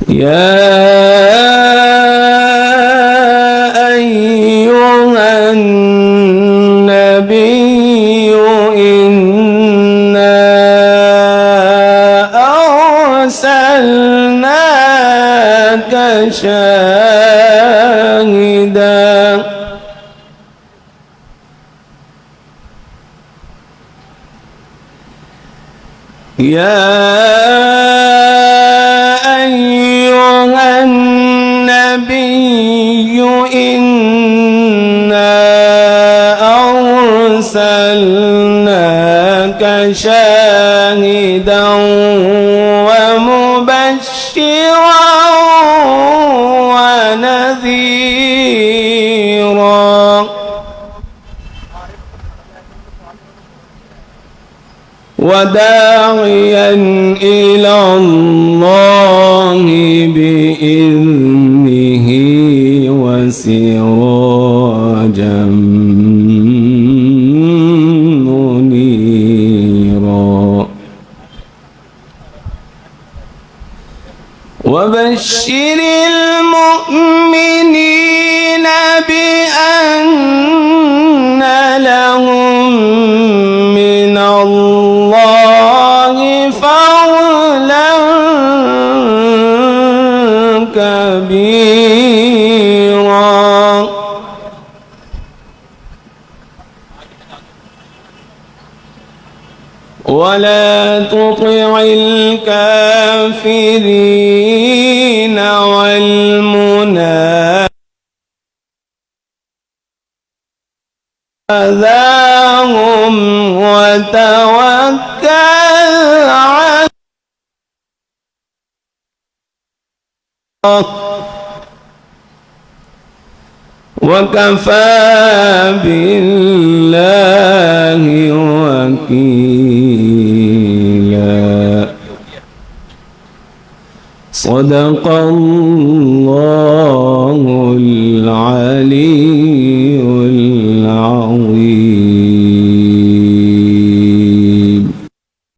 يا أيها النبي إنا أرسلناك شاهدا شاهدا ومبشرا ونذيرا وداعيا إلى الله بإذنه وسراجا وبشر المؤمنين بأن لهم من الله فضلا كبيرا ولا تطع الكافرين والمنافقين وتوكل على الله وكفى بالله وكيلا. صدق الله العلي